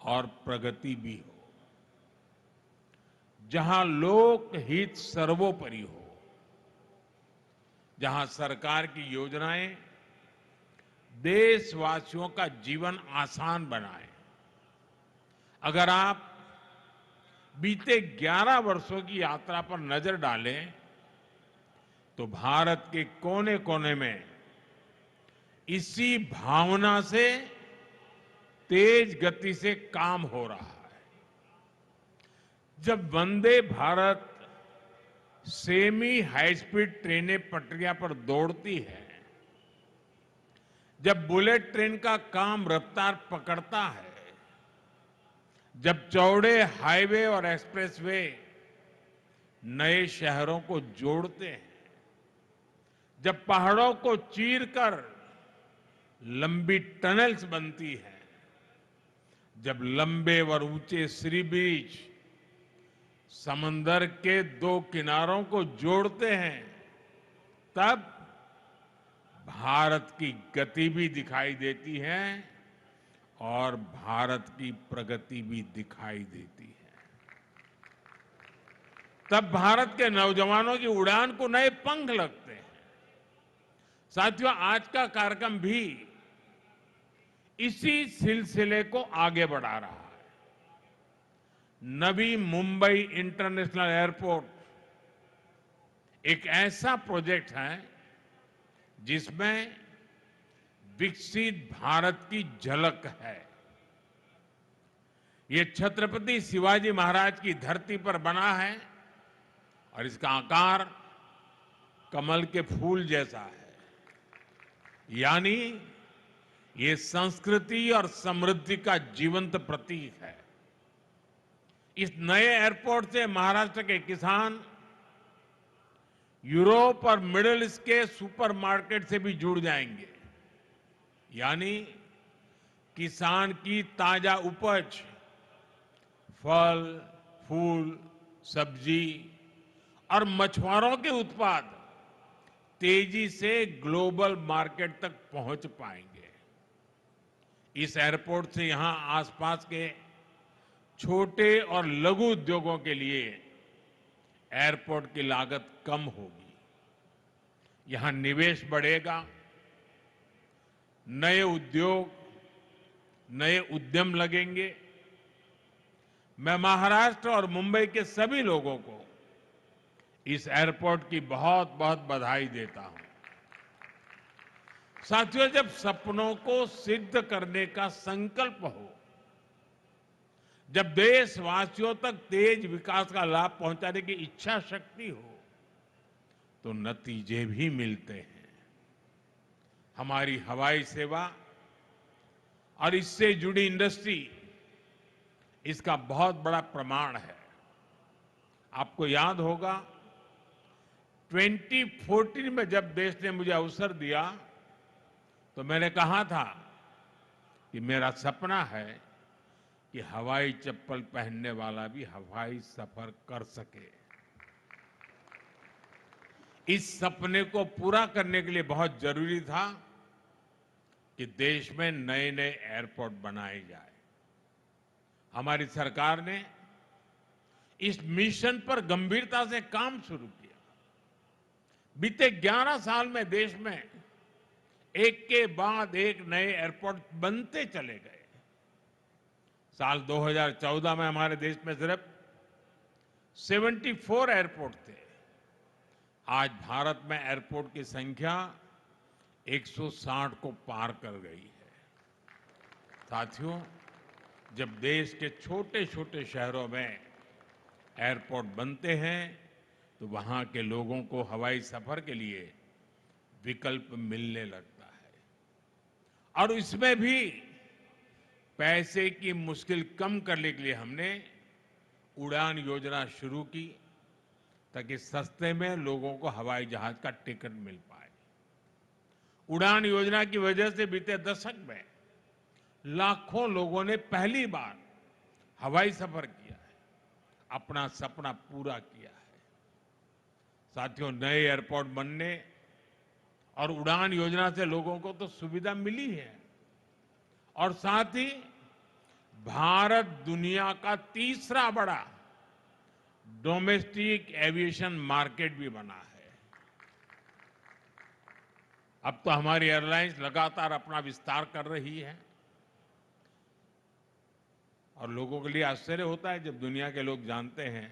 और प्रगति भी हो, जहां लोक हित सर्वोपरि हो, जहां सरकार की योजनाएं देशवासियों का जीवन आसान बनाए। अगर आप बीते 11 वर्षों की यात्रा पर नजर डालें तो भारत के कोने कोने में इसी भावना से तेज गति से काम हो रहा है। जब Vande Bharat semi high speed ट्रेनें पटरियां पर दौड़ती है, जब बुलेट ट्रेन का काम रफ्तार पकड़ता है, जब चौड़े हाईवे और एक्सप्रेसवे नए शहरों को जोड़ते हैं, जब पहाड़ों को चीरकर लंबी टनल्स बनती हैं, जब लंबे और ऊंचे सी ब्रिज समंदर के दो किनारों को जोड़ते हैं, तब भारत की गति भी दिखाई देती है और भारत की प्रगति भी दिखाई देती है। तब भारत के नौजवानों की उड़ान को नए पंख लगते हैं। साथियों, आज का कार्यक्रम भी इसी सिलसिले को आगे बढ़ा रहा है। नवी मुंबई इंटरनेशनल एयरपोर्ट एक ऐसा प्रोजेक्ट है जिसमें विकसित भारत की झलक है। ये छत्रपति शिवाजी महाराज की धरती पर बना है और इसका आकार कमल के फूल जैसा है। यानी ये संस्कृति और समृद्धि का जीवंत प्रतीक है। इस नए एयरपोर्ट से महाराष्ट्र के किसान यूरोप और मिडिल ईस्ट के सुपरमार्केट से भी जुड़ जाएंगे। यानी किसान की ताजा उपज, फल, फूल, सब्जी और मछुआरों के उत्पाद तेजी से ग्लोबल मार्केट तक पहुंच पाएंगे। इस एयरपोर्ट से यहां आसपास के छोटे और लघु उद्योगों के लिए एयरपोर्ट की लागत कम होगी। यहां निवेश बढ़ेगा, नए उद्योग, नए उद्यम लगेंगे। मैं महाराष्ट्र और मुंबई के सभी लोगों को इस एयरपोर्ट की बहुत बहुत बधाई देता हूं। साथियों, जब सपनों को सिद्ध करने का संकल्प हो, जब देशवासियों तक तेज विकास का लाभ पहुंचाने की इच्छा शक्ति हो, तो नतीजे भी मिलते हैं। हमारी हवाई सेवा और इससे जुड़ी इंडस्ट्री इसका बहुत बड़ा प्रमाण है। आपको याद होगा 2014 में जब देश ने मुझे अवसर दिया तो मैंने कहा था कि मेरा सपना है कि हवाई चप्पल पहनने वाला भी हवाई सफर कर सके। इस सपने को पूरा करने के लिए बहुत जरूरी था कि देश में नए नए एयरपोर्ट बनाए जाए। हमारी सरकार ने इस मिशन पर गंभीरता से काम शुरू किया। बीते 11 साल में देश में एक के बाद एक नए एयरपोर्ट बनते चले गए। साल 2014 में हमारे देश में सिर्फ 74 एयरपोर्ट थे। आज भारत में एयरपोर्ट की संख्या 160 को पार कर गई है। साथियों, जब देश के छोटे छोटे शहरों में एयरपोर्ट बनते हैं तो वहां के लोगों को हवाई सफर के लिए विकल्प मिलने लगता है। और इसमें भी पैसे की मुश्किल कम करने के लिए हमने उड़ान योजना शुरू की ताकि सस्ते में लोगों को हवाई जहाज का टिकट मिल पाए। उड़ान योजना की वजह से बीते दशक में लाखों लोगों ने पहली बार हवाई सफर किया है, अपना सपना पूरा किया है। साथियों, नए एयरपोर्ट बनने और उड़ान योजना से लोगों को तो सुविधा मिली है और साथ ही भारत दुनिया का तीसरा बड़ा डोमेस्टिक एविएशन मार्केट भी बना है। अब तो हमारी एयरलाइंस लगातार अपना विस्तार कर रही है और लोगों के लिए आश्चर्य होता है जब दुनिया के लोग जानते हैं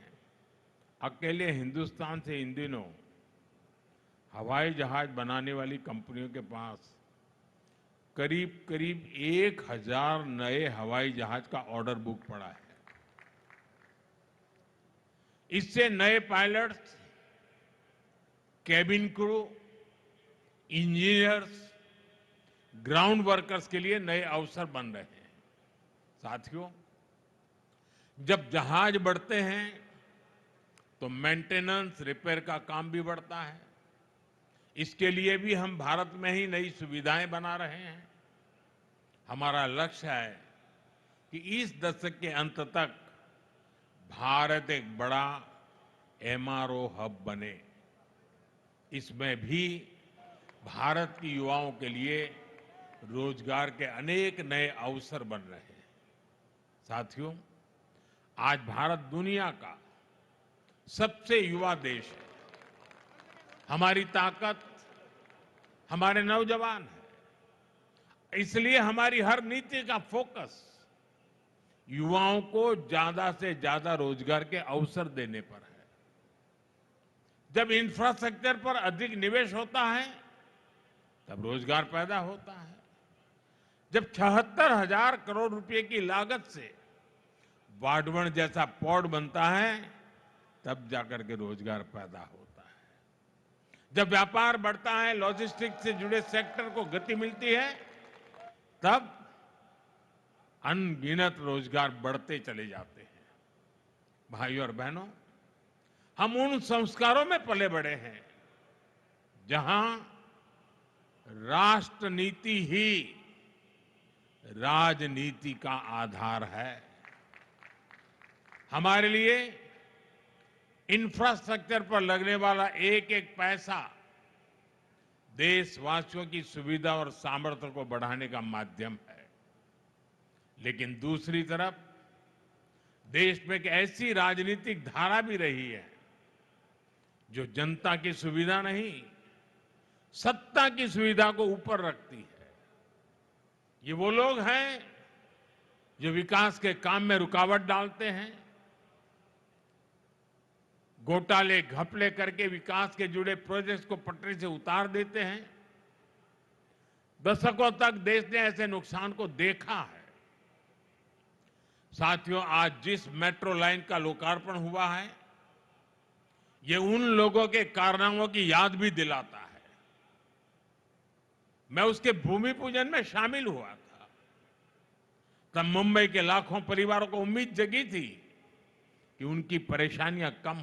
अकेले हिंदुस्तान से इन दिनों हवाई जहाज बनाने वाली कंपनियों के पास करीब करीब 1000 नए हवाई जहाज का ऑर्डर बुक पड़ा है। इससे नए pilots, cabin crew, engineers, ground workers के लिए नए अवसर बन रहे हैं। साथियों, जब जहाज बढ़ते हैं तो मेंटेनेंस, रिपेयर का काम भी बढ़ता है। इसके लिए भी हम भारत में ही नई सुविधाएं बना रहे हैं। हमारा लक्ष्य है कि इस दशक के अंत तक भारत एक बड़ा एमआरओ हब बने। इसमें भी भारत की युवाओं के लिए रोजगार के अनेक नए अवसर बन रहे हैं। साथियों, आज भारत दुनिया का सबसे युवा देश है। हमारी ताकत हमारे नौजवान है। इसलिए हमारी हर नीति का फोकस युवाओं को ज्यादा से ज्यादा रोजगार के अवसर देने पर है। जब इंफ्रास्ट्रक्चर पर अधिक निवेश होता है तब रोजगार पैदा होता है। जब 76,000 करोड़ रुपए की लागत से वाडवण जैसा पोर्ट बनता है तब जाकर के रोजगार पैदा होता है। जब व्यापार बढ़ता है, लॉजिस्टिक्स से जुड़े सेक्टर को गति मिलती है, तब अनगिनत रोजगार बढ़ते चले जाते हैं। भाइयों और बहनों, हम उन संस्कारों में पले बड़े हैं जहां राष्ट्र नीति ही राजनीति का आधार है। हमारे लिए इंफ्रास्ट्रक्चर पर लगने वाला एक एक पैसा देशवासियों की सुविधा और सामर्थ्य को बढ़ाने का माध्यम है। लेकिन दूसरी तरफ देश में एक ऐसी राजनीतिक धारा भी रही है जो जनता की सुविधा नहीं, सत्ता की सुविधा को ऊपर रखती है। ये वो लोग हैं जो विकास के काम में रुकावट डालते हैं, घोटाले घपले करके विकास के जुड़े प्रोजेक्ट्स को पटरी से उतार देते हैं। दशकों तक देश ने ऐसे नुकसान को देखा है। साथियों, आज जिस मेट्रो लाइन का लोकार्पण हुआ है, ये उन लोगों के कारनामों की याद भी दिलाता है। मैं उसके भूमि पूजन में शामिल हुआ था। तब मुंबई के लाखों परिवारों को उम्मीद जगी थी कि उनकी परेशानियां कम